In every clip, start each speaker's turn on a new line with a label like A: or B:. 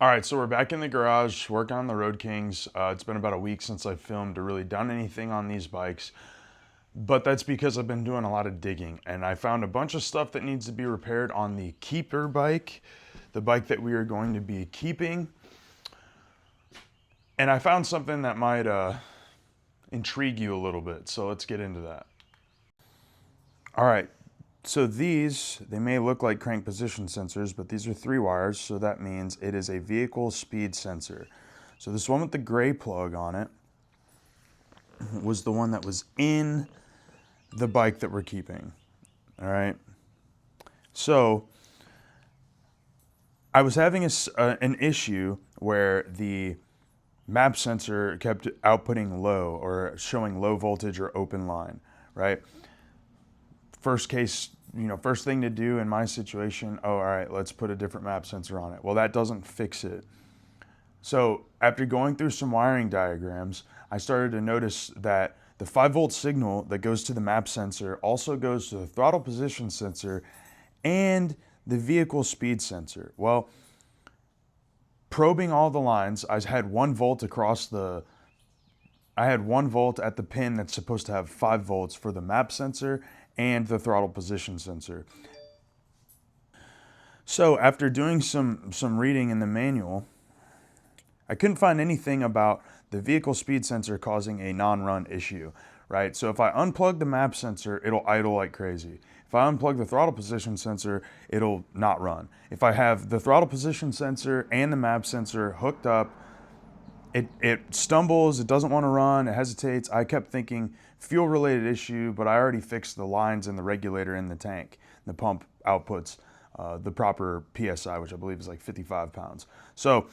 A: All right, so we're back in the garage working on the Road Kings. It's been about a week since I filmed or really done anything on these bikes, but that's because I've been doing a lot of digging and I found a bunch of stuff that needs to be repaired on the keeper bike, the bike that we are going to be keeping. And I found something that might intrigue you a little bit, so let's get into that. All right, so they may look like crank position sensors, but these are 3 wires, so that means it is a vehicle speed sensor. So this one with the gray plug on it was the one that was in the bike that we're keeping. All right, so I was having an issue where the map sensor kept outputting low or showing low voltage or open line, right? First thing to do in my situation, oh, all right, let's put a different map sensor on it. Well, that doesn't fix it. So after going through some wiring diagrams, I started to notice that the 5-volt signal that goes to the map sensor also goes to the throttle position sensor and the vehicle speed sensor. Well, probing all the lines, I had 1 volt at the pin that's supposed to have 5 volts for the map sensor and the throttle position sensor. So after doing some reading in the manual, I couldn't find anything about the vehicle speed sensor causing a non-run issue, right? So if I unplug the map sensor, it'll idle like crazy. If I unplug the throttle position sensor, it'll not run. If I have the throttle position sensor and the map sensor hooked up, it stumbles, it doesn't want to run, it hesitates. I kept thinking fuel related issue, but I already fixed the lines and the regulator in the tank. The pump outputs the proper PSI, which I believe is like 55 pounds. So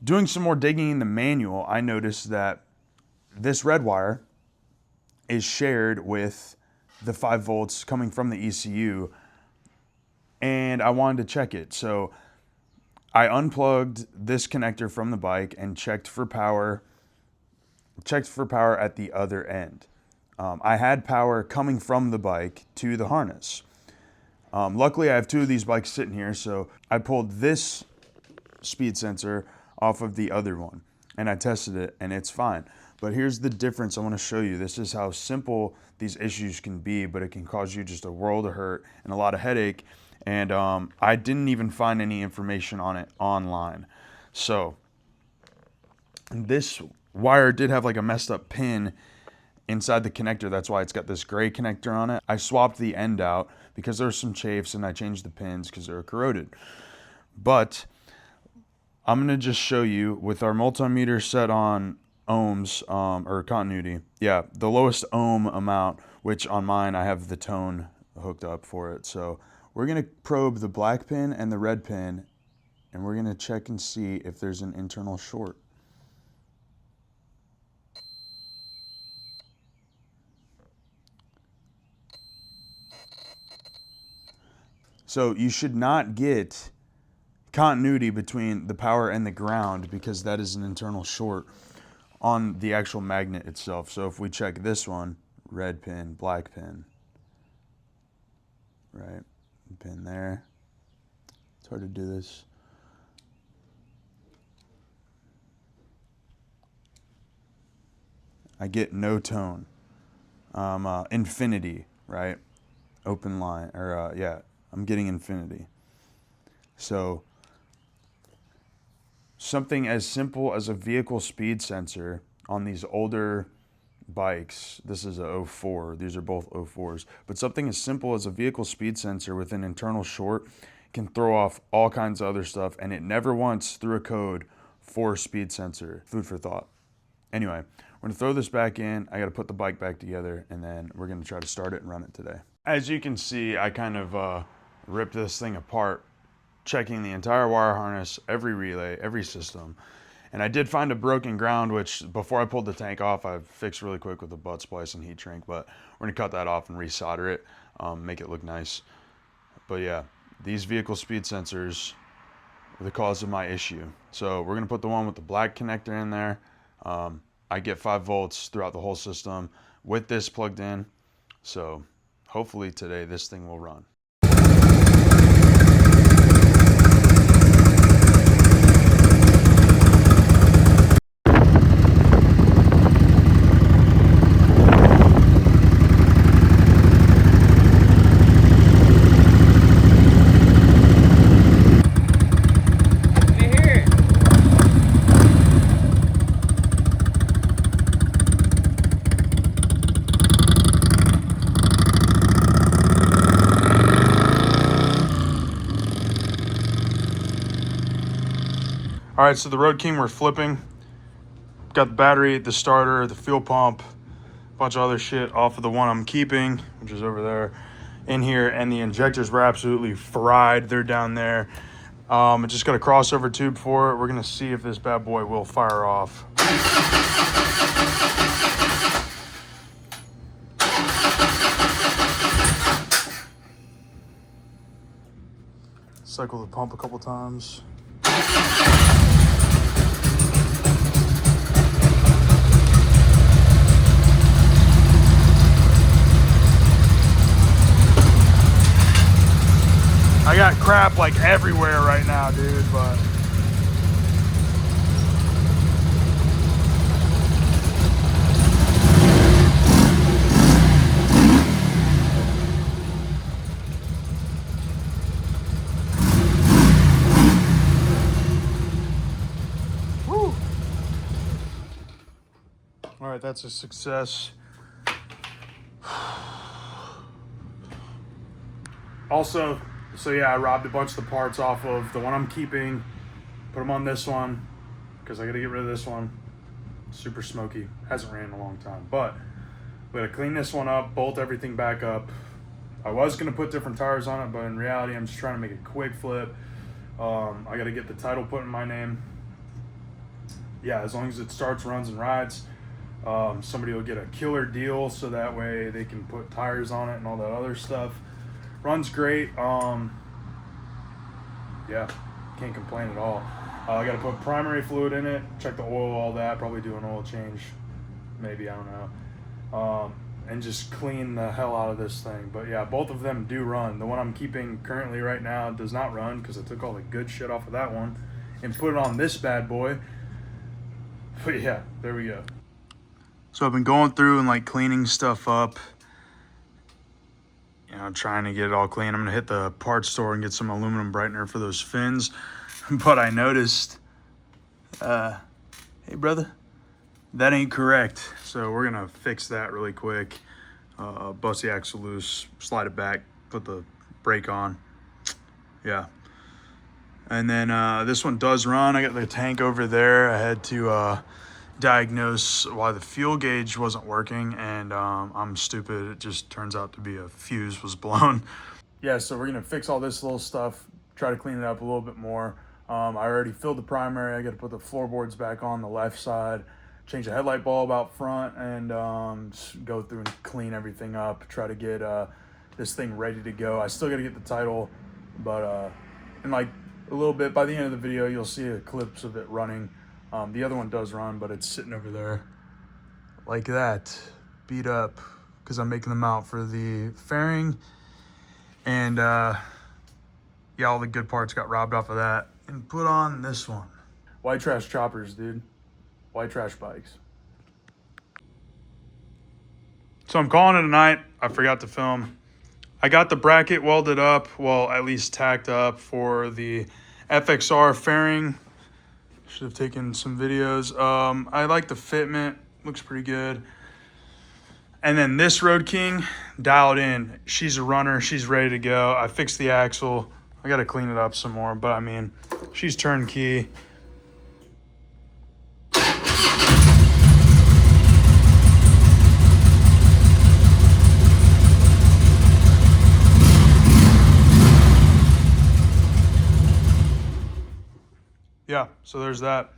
A: doing some more digging in the manual, I noticed that this red wire is shared with the 5 volts coming from the ECU, and I wanted to check it. So I unplugged this connector from the bike and checked for power at the other end. I had power coming from the bike to the harness. Luckily, I have 2 of these bikes sitting here, so I pulled this speed sensor off of the other one and I tested it and it's fine. But here's the difference I want to show you. This is how simple these issues can be, but it can cause you just a world of hurt and a lot of headache. And I didn't even find any information on it online. So this wire did have like a messed up pin inside the connector. That's why it's got this gray connector on it. I swapped the end out because there's some chafes and I changed the pins because they were corroded. But I'm going to just show you with our multimeter set on ohms or continuity. Yeah, the lowest ohm amount, which on mine I have the tone hooked up for it. So we're going to probe the black pin and the red pin and we're going to check and see if there's an internal short. So you should not get continuity between the power and the ground because that is an internal short on the actual magnet itself. So if we check this one, red pin, black pin, right, pin there. It's hard to do this. I get no tone. Infinity, right? Open line, or yeah, I'm getting infinity. So something as simple as a vehicle speed sensor on these older bikes, this is a 04, these are both 04s, but something as simple as a vehicle speed sensor with an internal short can throw off all kinds of other stuff, and it never once threw a code for speed sensor. Food for thought. Anyway, we're gonna throw this back in, I gotta put the bike back together, and then we're gonna try to start it and run it today. As you can see, I kind of ripped this thing apart, checking the entire wire harness, every relay, every system. And I did find a broken ground, which before I pulled the tank off, I fixed really quick with a butt splice and heat shrink, but we're gonna cut that off and resolder it, make it look nice. But yeah, these vehicle speed sensors are the cause of my issue. So we're gonna put the one with the black connector in there. I get 5 volts throughout the whole system with this plugged in. So hopefully today this thing will run. All right, so the Road King we're flipping. Got the battery, the starter, the fuel pump, a bunch of other shit off of the one I'm keeping, which is over there in here. And the injectors were absolutely fried. They're down there. I just got a crossover tube for it. We're going to see if this bad boy will fire off. Cycle the pump a couple times. I got crap like everywhere right now, dude, but woo. All right, that's a success. Also, so yeah, I robbed a bunch of the parts off of the one I'm keeping, put them on this one, because I got to get rid of this one. Super smoky, hasn't ran in a long time. But we got to clean this one up, bolt everything back up. I was going to put different tires on it, but in reality, I'm just trying to make a quick flip. I got to get the title put in my name. Yeah, as long as it starts, runs, and rides, somebody will get a killer deal, so that way they can put tires on it and all that other stuff. Runs great. Yeah, can't complain at all. I got to put primary fluid in it, check the oil, all that, probably do an oil change, maybe, I don't know. And just clean the hell out of this thing. But yeah, both of them do run. The one I'm keeping currently right now does not run because I took all the good shit off of that one and put it on this bad boy. But yeah, there we go. So I've been going through and like cleaning stuff up. You know, trying to get it all clean. I'm gonna hit the parts store and get some aluminum brightener for those fins. But I noticed, hey brother, that ain't correct. So we're gonna fix that really quick. Bust the axle loose, slide it back, put the brake on. Yeah. And then this one does run. I got the tank over there. I had to diagnose why the fuel gauge wasn't working, and I'm stupid. It just turns out to be a fuse was blown. Yeah, so we're gonna fix all this little stuff, try to clean it up a little bit more. I already filled the primary. I got to put the floorboards back on the left side, change the headlight bulb out front, and just go through and clean everything up, try to get this thing ready to go. I still got to get the title, but in like a little bit, by the end of the video, you'll see a clips of it running. The other one does run, but it's sitting over there like that, beat up, because I'm making them out for the fairing. And yeah, all the good parts got robbed off of that and put on this one. White trash choppers, dude. White trash bikes. So I'm calling it a night. I forgot to film. I got the bracket welded up, well, at least tacked up for the FXR fairing. Should have taken some videos. I like the fitment, looks pretty good. And then this Road King, dialed in. She's a runner, she's ready to go. I fixed the axle. I gotta clean it up some more, but I mean, she's turnkey. Yeah, so there's that.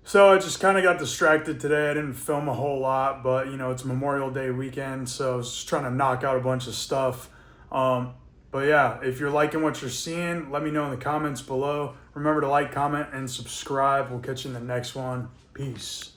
A: So I just kind of got distracted today. I didn't film a whole lot, but you know, it's Memorial Day weekend, so I was just trying to knock out a bunch of stuff. But yeah, if you're liking what you're seeing, let me know in the comments below. Remember to like, comment, and subscribe. We'll catch you in the next one. Peace.